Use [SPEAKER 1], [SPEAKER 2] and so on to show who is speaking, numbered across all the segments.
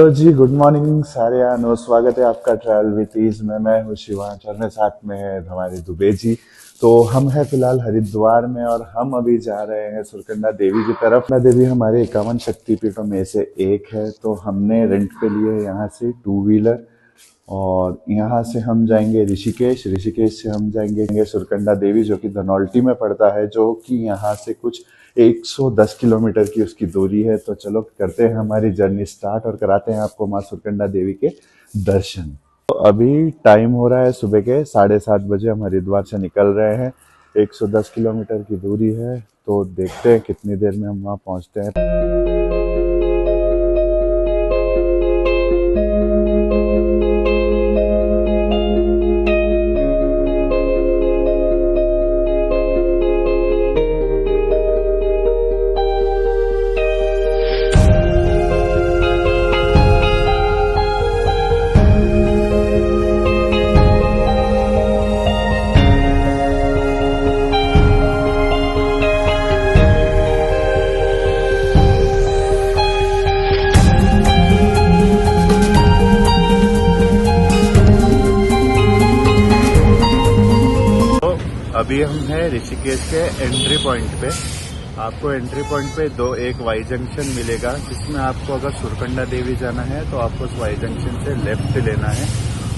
[SPEAKER 1] Hello जी, good morning सारे यानो। स्वागत है आपका ट्रैवल विद ईज में। मैं हूँ शिवांश और मेरे साथ में है हमारे दुबे जी। तो हम हैं फिलहाल हरिद्वार में और हम अभी जा रहे हैं सुरकंडा देवी की तरफ। सुरकंडा देवी हमारे 51 शक्तिपीठों में से एक है। तो हमने रेंट पे लिए यहाँ से 2 व्हीलर और यहाँ से हम जाएंगे ऋषिकेश। ऋषिकेश से हम जाएंगे सुरकंडा देवी जो कि धनौल्टी में पड़ता है, जो कि यहाँ से कुछ 110 किलोमीटर की उसकी दूरी है। तो चलो करते हैं हमारी जर्नी स्टार्ट और कराते हैं आपको माँ सुरकंडा देवी के दर्शन। तो अभी टाइम हो रहा है सुबह के 7:30 बजे। हम हरिद्वार से निकल रहे हैं। 110 किलोमीटर की दूरी है, तो देखते हैं कितनी देर में हम वहाँ पहुँचते हैं। अभी हम हैं ऋषिकेश के एंट्री पॉइंट पे। आपको एंट्री पॉइंट पे एक वाई जंक्शन मिलेगा, जिसमें आपको अगर सुरकंडा देवी जाना है तो आपको उस वाई जंक्शन से लेफ्ट लेना है,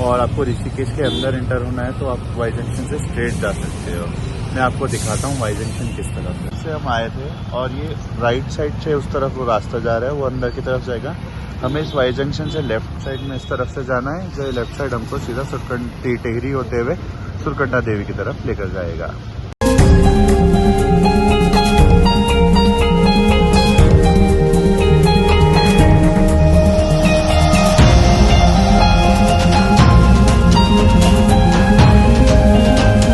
[SPEAKER 1] और आपको ऋषिकेश के अंदर एंटर होना है तो आप वाई जंक्शन से स्ट्रेट जा सकते हो। मैं आपको दिखाता हूँ वाई जंक्शन किस तरफ से हम आए थे, और ये राइट साइड से उस तरफ वो रास्ता जा रहा है, वो अंदर की तरफ जाएगा। हमें इस वाई जंक्शन से लेफ्ट साइड में इस तरफ से जाना है, जो लेफ्ट साइड हमको सीधा टिहरी होते हुए सुरकंडा देवी की तरफ लेकर जाएगा।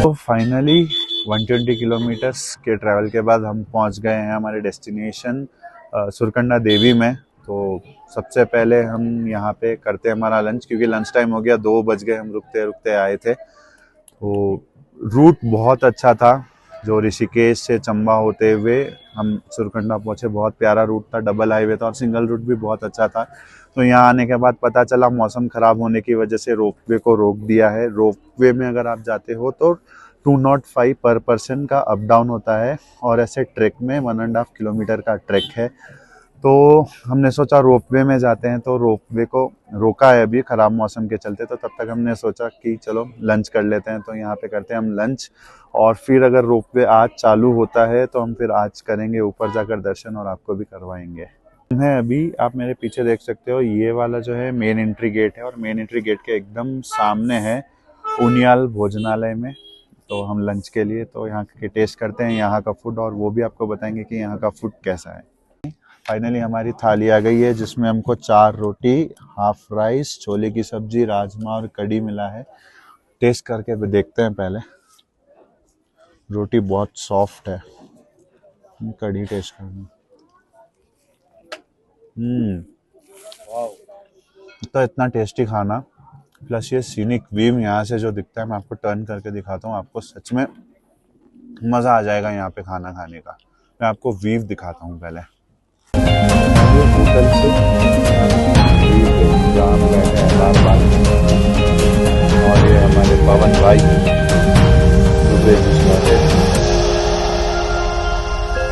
[SPEAKER 1] तो फाइनली 120 किलोमीटर्स के ट्रैवल के बाद हम पहुंच गए हैं हमारे डेस्टिनेशन सुरकंडा देवी में। तो सबसे पहले हम यहाँ पे करते हैं हमारा लंच, क्योंकि लंच टाइम हो गया, 2 बज गए। हम रुकते रुकते आए थे। तो रूट बहुत अच्छा था, जो ऋषिकेश से चंबा होते हुए हम सुरकंडा पहुंचे। बहुत प्यारा रूट था, डबल हाईवे था और सिंगल रूट भी बहुत अच्छा था। तो यहाँ आने के बाद पता चला मौसम खराब होने की वजह से रोपवे को रोक दिया है। रोपवे में अगर आप जाते हो तो 205 पर पर्सन का अप डाउन होता है, और ऐसे ट्रैक में 1.5 किलोमीटर का ट्रैक है। तो हमने सोचा रोपवे में जाते हैं, तो रोपवे को रोका है अभी खराब मौसम के चलते। तो तब तक हमने सोचा कि चलो लंच कर लेते हैं, तो यहाँ पे करते हैं हम लंच, और फिर अगर रोपवे आज चालू होता है तो हम फिर आज करेंगे ऊपर जाकर दर्शन और आपको भी करवाएंगे। है अभी आप मेरे पीछे देख सकते हो, ये वाला जो है मेन एंट्री गेट है, और मेन एंट्री गेट के एकदम सामने है उनियाल भोजनालय में। तो हम लंच के लिए तो यहाँ के टेस्ट करते हैं यहाँ का फूड, और वो भी आपको बताएंगे कि यहाँ का फूड कैसा है। फाइनली हमारी थाली आ गई है, जिसमें हमको 4 रोटी, हाफ राइस, छोले की सब्जी, राजमा और कड़ी मिला है। टेस्ट करके देखते हैं पहले। रोटी बहुत सॉफ्ट है, कड़ी टेस्ट करना। तो इतना टेस्टी खाना, प्लस ये सीनिक व्यू यहाँ से जो दिखता है, मैं आपको टर्न करके दिखाता हूँ। आपको सच में मज़ा आ जाएगा यहाँ पे खाना खाने का। मैं आपको व्यू दिखाता हूँ पहले। होटल से बैठे हैं बार-बार, और ये हमारे पवन भाई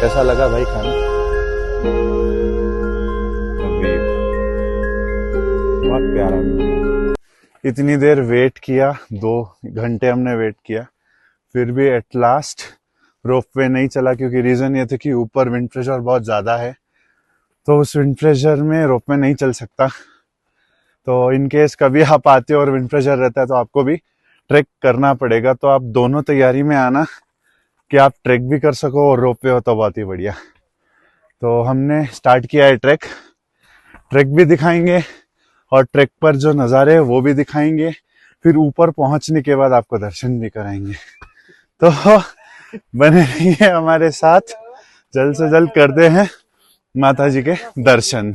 [SPEAKER 1] कैसा लगा भाई खाना? बहुत प्यारा। इतनी देर वेट किया, 2 घंटे हमने वेट किया, फिर भी एट लास्ट रोपवे नहीं चला, क्योंकि रीज़न ये था कि ऊपर विंड प्रेशर बहुत ज़्यादा है। तो उस विंड प्रेशर में रोपवे नहीं चल सकता। तो इन केस कभी आप आते हो और विंड प्रेशर रहता है तो आपको भी ट्रैक करना पड़ेगा। तो आप दोनों तैयारी में आना, कि आप ट्रैक भी कर सको और रोपवे हो तो बहुत ही बढ़िया। तो हमने स्टार्ट किया है ट्रैक भी दिखाएंगे, और ट्रैक पर जो नज़ारे हैं वो भी दिखाएंगे। फिर ऊपर पहुंचने के बाद आपको दर्शन भी कराएंगे। तो बने रहिए हमारे साथ, जल्द से जल्द करते हैं माता जी के दर्शन।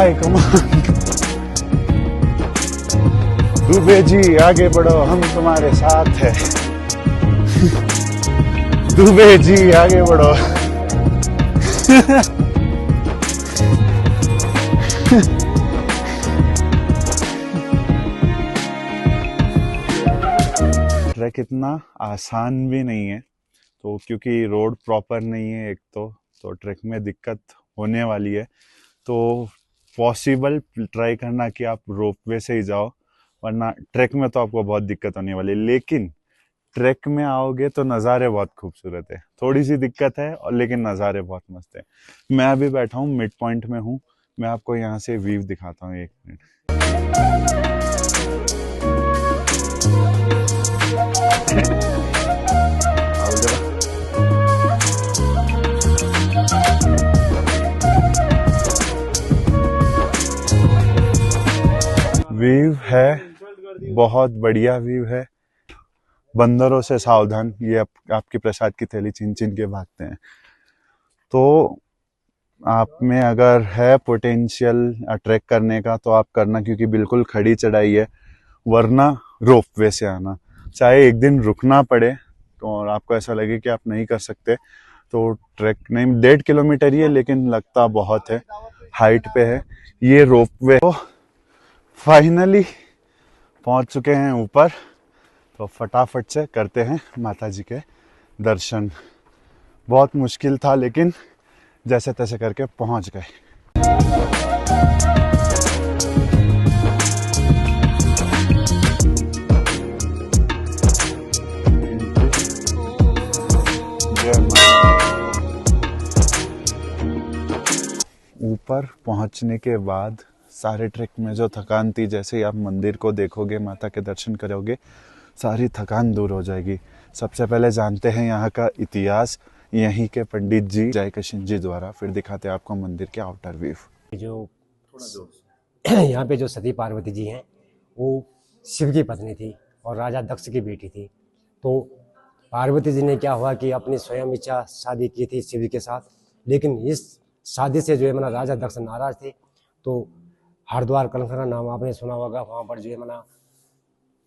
[SPEAKER 1] हाय कमान। दुबे जी आगे बढ़ो हम तुम्हारे साथ है। दुबे जी आगे बढ़ो। ट्रैक इतना आसान भी नहीं है, तो क्योंकि रोड प्रॉपर नहीं है एक तो ट्रैक में दिक्कत होने वाली है। तो पॉसिबल ट्राई करना कि आप रोपवे से ही जाओ, वरना ट्रैक में तो आपको बहुत दिक्कत होने वाली है। लेकिन ट्रैक में आओगे तो नज़ारे बहुत खूबसूरत है, थोड़ी सी दिक्कत है और लेकिन नज़ारे बहुत मस्त है। मैं अभी बैठा हूँ मिड पॉइंट में हूँ, मैं आपको यहाँ से व्यू दिखाता हूँ, एक मिनट। आओ जरा। व्यू है, बहुत बढ़िया व्यू है। बंदरों से सावधान, ये आपकी प्रसाद की थैली छीन छीन के भागते हैं। तो आप में अगर है पोटेंशियल ट्रैक करने का तो आप करना, क्योंकि बिल्कुल खड़ी चढ़ाई है। वरना रोपवे से आना, चाहे एक दिन रुकना पड़े तो और आपको ऐसा लगे कि आप नहीं कर सकते तो ट्रैक नहीं, 1.5 किलोमीटर ही है लेकिन लगता बहुत है, हाइट पे है ये रोपवे। तो फाइनली पहुंच चुके हैं ऊपर, तो फटाफट से करते हैं माता जी के दर्शन। बहुत मुश्किल था लेकिन जैसे तैसे करके पहुंच गए। ऊपर पहुंचने के बाद सारे ट्रैक में जो थकान थी, जैसे ही आप मंदिर को देखोगे, माता के दर्शन करोगे, सारी थकान दूर हो जाएगी। सबसे पहले जानते हैं यहाँ का इतिहास, यहीं के पंडित जी जयकिशन जी द्वारा, फिर दिखाते हैं आपको मंदिर के आउटर व्यू।
[SPEAKER 2] जो यहाँ पे जो सती पार्वती जी हैं वो शिव की पत्नी थी और राजा दक्ष की बेटी थी। तो पार्वती जी ने क्या हुआ कि अपनी स्वयं इच्छा शादी की थी शिव के साथ, लेकिन इस शादी से जो है मना राजा दक्ष नाराज थे। तो हरिद्वार कलखरा नाम आपने सुना होगा, वहाँ पर जो है मना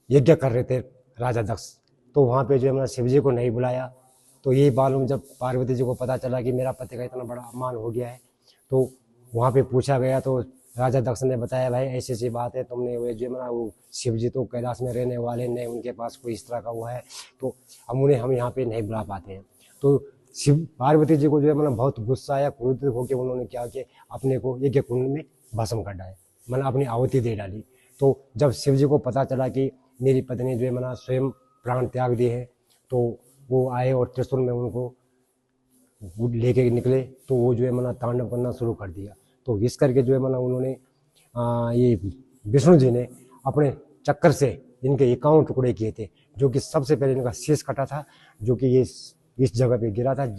[SPEAKER 2] यज्ञ कर रहे थे राजा दक्ष। तो वहाँ पे जो है मना शिव जी को नहीं बुलाया। तो ये मालूम जब पार्वती जी को पता चला कि मेरा पति का इतना बड़ा अपमान हो गया है, तो वहाँ पे पूछा गया तो राजा दक्ष ने बताया, भाई ऐसी ऐसी बात है, तुमने वो जो है वो शिव जी तो कैलाश में रहने वाले नहीं, उनके पास कोई इस तरह का वो है, तो हम यहाँ पे नहीं बुला पाते हैं। तो शिव पार्वती जी को जो है मतलब बहुत गुस्सा आया, क्रोधित होकर उन्होंने क्या किया, अपने को यज्ञ कुंड में भस्म कर डाले, मतलब अपनी आहुति दे डाली। तो जब शिव जी को पता चला कि मेरी पत्नी जो है मना स्वयं प्राण त्याग दिए हैं, तो वो आए और त्रिशूल में उनको लेके निकले। तो वो जो है मना तांडव करना शुरू कर दिया। तो इस करके जो है मना उन्होंने ये विष्णु जी ने अपने चक्कर से इनके 51 टुकड़े किए थे, जो कि सबसे पहले इनका शीश कटा था, जो कि ये इस जगह पे गिरा था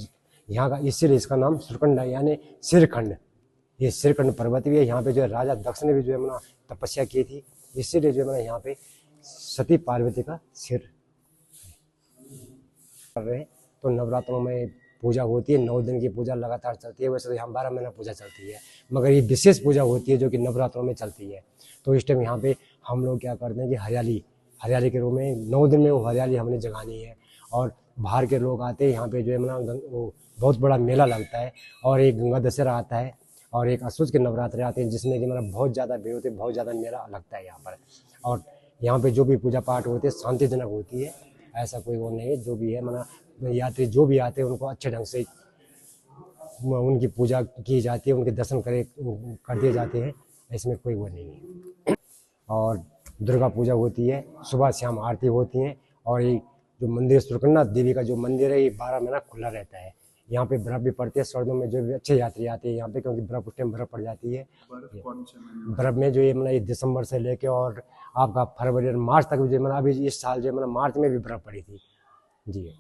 [SPEAKER 2] यहाँ का, इसीलिए इसका नाम सुरकंडा यानी सिरखंड। ये सिरखंड पर्वत भी है। यहाँ पे जो है राजा दक्ष ने भी जो है मना तपस्या की थी, इसीलिए जो है मना यहाँ पे सती पार्वती का सिर कर रहे हैं। तो नवरात्रों में पूजा होती है, 9 दिन की पूजा लगातार चलती है। वैसे तो यहाँ 12 महीना पूजा चलती है, मगर ये विशेष पूजा होती है जो कि नवरात्रों में चलती है। तो इस टाइम यहाँ पे हम लोग क्या करते हैं कि हरियाली के रूप में 9 दिन में वो हरियाली हमने जगानी है। और बाहर के लोग आते हैं यहाँ पे जो है ना, वो बहुत बड़ा मेला लगता है, और एक गंगा दशहरा आता है, और एक असुज के नवरात्रे आते हैं, जिसमें कि मतलब बहुत ज़्यादा भीड़ होती है, बहुत ज़्यादा मेला लगता है यहाँ पर। और यहाँ पे जो भी पूजा पाठ होती है शांतिजनक होती है, ऐसा कोई वो नहीं है। जो भी है मना यात्री जो भी आते हैं उनको अच्छे ढंग से उनकी पूजा की जाती है, उनके दर्शन कर दिए जाते हैं, इसमें कोई वो नहीं है। और दुर्गा पूजा होती है, सुबह शाम आरती होती है। और ये जो मंदिर सुरकंडा देवी का जो मंदिर है, ये 12 महीना खुला रहता है। यहाँ पे बर्फ भी पड़ती है सर्दियों में, जो भी अच्छे यात्री आते हैं यहाँ पे, क्योंकि बर्फ उस टाइम बर्फ पड़ जाती है। बर्फ में जो ये मतलब ये दिसंबर से लेके और आपका फरवरी और मार्च तक भी जो मतलब अभी इस साल जो मतलब मार्च में भी बर्फ पड़ी थी जी।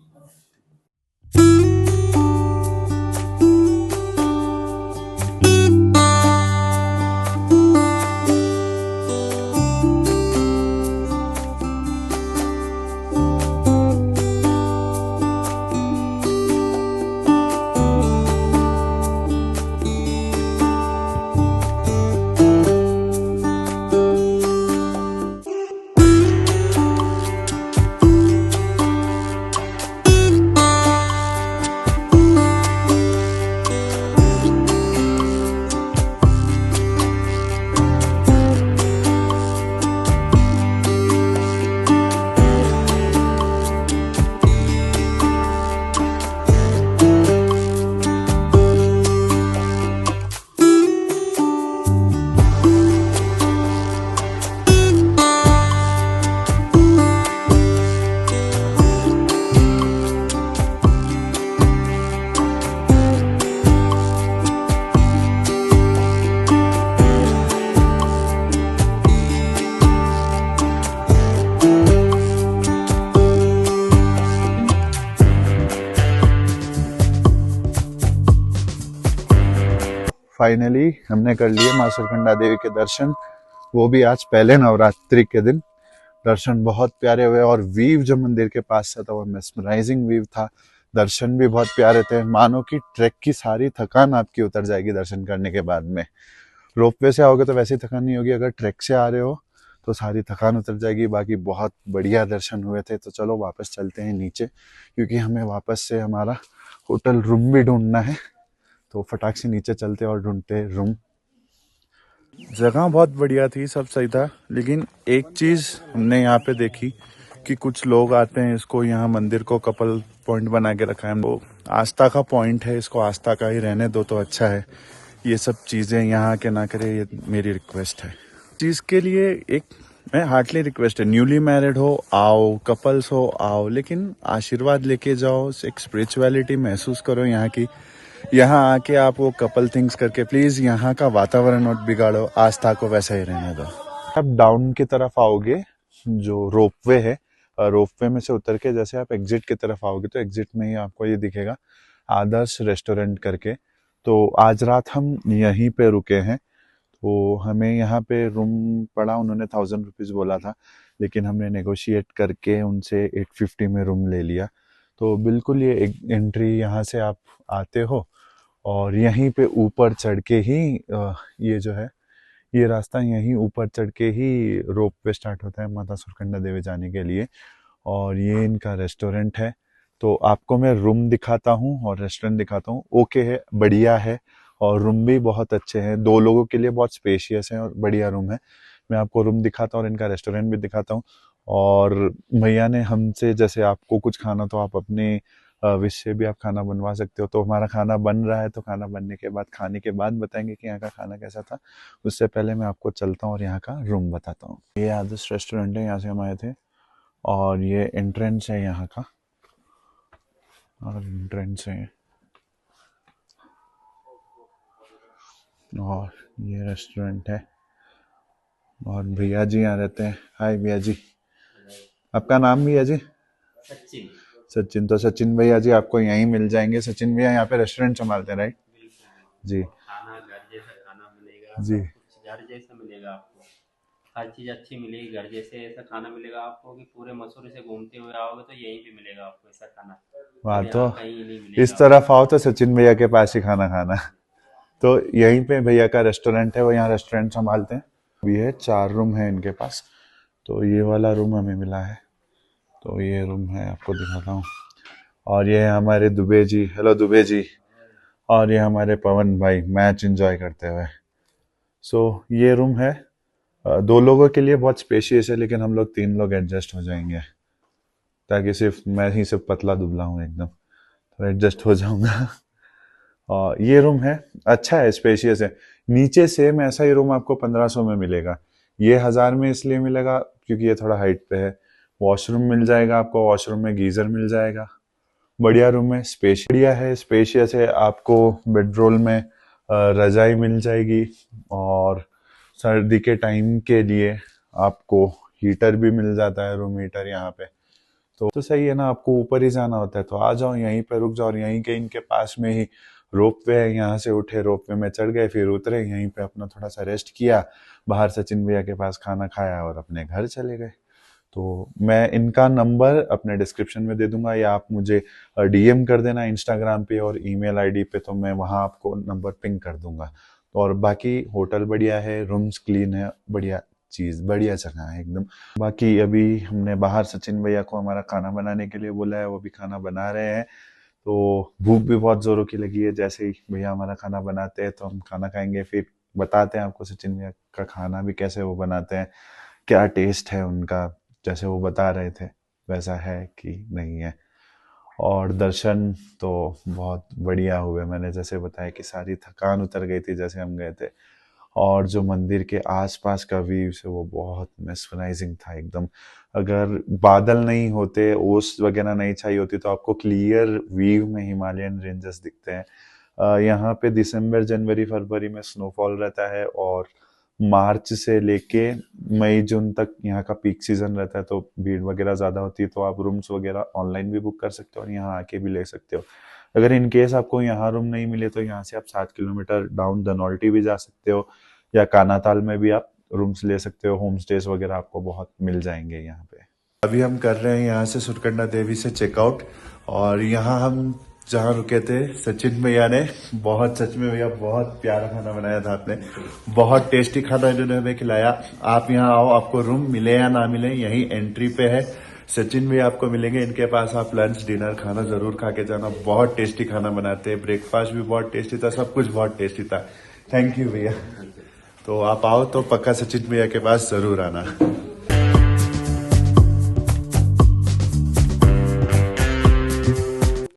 [SPEAKER 1] फाइनली हमने कर लिए माँ सुरकंडा देवी के दर्शन, वो भी आज पहले नवरात्रि के दिन। दर्शन बहुत प्यारे हुए और व्यू जो मंदिर के पास से था वो मेस्मराइजिंग व्यू था। दर्शन भी बहुत प्यारे थे, मानो कि ट्रैक की सारी थकान आपकी उतर जाएगी दर्शन करने के बाद में। रोपवे से आओगे तो वैसी थकान नहीं होगी, अगर ट्रैक से आ रहे हो तो सारी थकान उतर जाएगी। बाकी बहुत बढ़िया दर्शन हुए थे। तो चलो वापस चलते हैं नीचे, क्योंकि हमें वापस से हमारा होटल रूम भी ढूंढना है। तो फटाक से नीचे चलते और ढूंढते रूम। जगह बहुत बढ़िया थी, सब सही था, लेकिन एक चीज हमने यहाँ पे देखी कि कुछ लोग आते हैं, इसको यहाँ मंदिर को कपल पॉइंट बना के रखा है। वो आस्था का पॉइंट है, इसको आस्था का ही रहने दो तो अच्छा है। ये सब चीजें यहाँ के ना करे, ये मेरी रिक्वेस्ट है। चीज के लिए एक मैं हार्टली रिक्वेस्ट है, न्यूली मैरिड हो आओ, कपल्स हो आओ, लेकिन आशीर्वाद लेके जाओ, एक स्पिरिचुअलिटी महसूस करो यहाँ की। यहाँ आके आप वो कपल थिंग्स करके प्लीज यहाँ का वातावरण मत बिगाड़ो, आस्था को वैसा ही रहने दो। आप डाउन की तरफ आओगे, जो रोपवे है, रोपवे में से उतर के जैसे आप एग्जिट की तरफ आओगे तो एग्जिट में ही आपको ये दिखेगा आदर्श रेस्टोरेंट करके। तो आज रात हम यहीं पे रुके हैं। तो हमें यहाँ पे रूम पड़ा, उन्होंने 1000 रुपीज बोला था, लेकिन हमने नेगोशिएट करके उनसे 850 में रूम ले लिया। तो बिल्कुल ये एंट्री यहाँ से आप आते हो और यहीं पे ऊपर चढ़ के ही ये जो है ये रास्ता यहीं ऊपर चढ़ के ही रोप पे स्टार्ट होता है माता सुरकंडा देवी जाने के लिए। और ये इनका रेस्टोरेंट है। तो आपको मैं रूम दिखाता हूँ और रेस्टोरेंट दिखाता हूँ। ओके है, बढ़िया है और रूम भी बहुत अच्छे हैं, 2 लोगों के लिए बहुत स्पेशियस है और बढ़िया रूम है। मैं आपको रूम दिखाता हूँ और इनका रेस्टोरेंट भी दिखाता हूँ। और भैया ने हमसे, जैसे आपको कुछ खाना तो आप अपने विश से भी आप खाना बनवा सकते हो। तो हमारा खाना बन रहा है, तो खाना बनने के बाद, खाने के बाद बताएंगे कि यहाँ का खाना कैसा था। उससे पहले मैं आपको चलता हूँ और यहाँ का रूम बताता हूँ। ये आदर्श रेस्टोरेंट है, यहाँ से हम आए थे और ये एंट्रेंस है यहाँ का, और एंट्रेंस है और ये रेस्टोरेंट है। और भैया जी यहाँ रहते हैं। हाय भैया जी, आपका नाम भैया जी?
[SPEAKER 3] सचिन।
[SPEAKER 1] सचिन। तो सचिन भैया जी आपको यहीं मिल जाएंगे। सचिन भैया यहाँ पे रेस्टोरेंट संभालते हैं, राइट जी?
[SPEAKER 3] खाना घर जैसा खाना मिलेगा,
[SPEAKER 1] जी।
[SPEAKER 3] सब कुछ घर जैसा मिलेगा आपको, हर चीज़ अच्छी मिलेगी, घर जैसे ऐसा खाना मिलेगा आपको कि पूरे मसूरी से घूमते हुए आओगे तो यहीं पे मिलेगा आपको ऐसा खाना,
[SPEAKER 1] वाह,
[SPEAKER 3] और
[SPEAKER 1] तो
[SPEAKER 3] यहाँ कहीं नहीं मिलेगा
[SPEAKER 1] इस तरफ आओ तो सचिन भैया के पास ही खाना खाना। तो यहीं पे भैया का रेस्टोरेंट है, वो यहाँ रेस्टोरेंट संभालते हैं। ये है 4 रूम है इनके पास। तो ये वाला रूम हमें मिला है, तो ये रूम है, आपको दिखाता हूँ। और ये है हमारे दुबे जी। हेलो दुबे जी। और ये हमारे पवन भाई मैच एंजॉय करते हुए। सो ये रूम है, 2 लोगों के लिए बहुत स्पेशियस है, लेकिन हम लोग 3 लोग एडजस्ट हो जाएंगे, ताकि सिर्फ मैं ही सिर्फ पतला दुबला हूँ एकदम, तो एडजस्ट हो जाऊंगा। और ये रूम है, अच्छा है, स्पेशियस है। नीचे सेम ऐसा ही रूम आपको 1500 में मिलेगा। ये 1000 में इसलिए मिलेगा क्योंकि ये थोड़ा हाइट पे है। वॉशरूम मिल जाएगा आपको, वॉशरूम में गीजर मिल जाएगा। बढ़िया रूम है, बढ़िया है, स्पेशियस है। आपको बेडरोल में रजाई मिल जाएगी और सर्दी के टाइम के लिए आपको हीटर भी मिल जाता है, रूम हीटर यहाँ पे। तो सही है ना, आपको ऊपर ही जाना होता है तो आ जाओ, यहीं पे रुक जाओ। और यहीं के इनके पास में ही रोपवे है, यहाँ से उठे रोपवे में चढ़ गए, फिर उतरे, यहीं पे अपना थोड़ा सा रेस्ट किया, बाहर सचिन भैया के पास खाना खाया और अपने घर चले गए। तो मैं इनका नंबर अपने डिस्क्रिप्शन में दे दूंगा, या आप मुझे डीएम कर देना इंस्टाग्राम पे और ईमेल आईडी पे, तो मैं वहाँ आपको नंबर पिंग कर दूंगा। और बाकी होटल बढ़िया है, रूम्स क्लीन है, बढ़िया चीज़, बढ़िया जगह है एकदम। बाकी अभी हमने बाहर सचिन भैया को हमारा खाना बनाने के लिए बोला है, वो भी खाना बना रहे हैं। तो भूख भी बहुत जोरों की लगी है। जैसे ही भैया हमारा खाना बनाते हैं तो हम खाना खाएंगे, फिर बताते हैं आपको सचिन भैया का खाना भी कैसे वो बनाते हैं, क्या टेस्ट है उनका, जैसे वो बता रहे थे वैसा है कि नहीं है। और दर्शन तो बहुत बढ़िया हुए, मैंने जैसे बताया कि सारी थकान उतर गई थी जैसे हम गए थे। और जो मंदिर के आसपास का व्यू है वो बहुत मेस्मराइजिंग था एकदम। अगर बादल नहीं होते, ओस वगैरह नहीं छाई होती, तो आपको क्लियर व्यू में हिमालयन रेंजेस दिखते हैं। यहाँ पे दिसंबर जनवरी फरवरी में स्नोफॉल रहता है और मार्च से लेके मई जून तक यहाँ का पीक सीजन रहता है, तो भीड़ वगैरह ज़्यादा होती है। तो आप रूम्स वगैरह ऑनलाइन भी बुक कर सकते हो और यहाँ आके भी ले सकते हो। अगर इन केस आपको यहाँ रूम नहीं मिले तो यहाँ से आप 7 किलोमीटर डाउन धनौल्टी भी जा सकते हो, या कानाताल में भी आप रूम्स ले सकते हो। होम स्टेज वगैरह आपको बहुत मिल जाएंगे यहाँ पे। अभी हम कर रहे हैं यहाँ से सुरकंडा देवी से चेकआउट, और यहाँ हम जहाँ रुके थे सचिन भैया ने सच में भैया बहुत प्यारा खाना बनाया था आपने, बहुत टेस्टी खाना इन्होंने हमें खिलाया। आप यहाँ आओ, आपको रूम मिले या ना मिले यहीं एंट्री पे है, सचिन भी आपको मिलेंगे, इनके पास आप लंच डिनर खाना जरूर खा के जाना। बहुत टेस्टी खाना बनाते हैं, ब्रेकफास्ट भी बहुत टेस्टी था, सब कुछ बहुत टेस्टी था। थैंक यू भैया। तो आप आओ तो पक्का सचिन भैया के पास जरूर आना।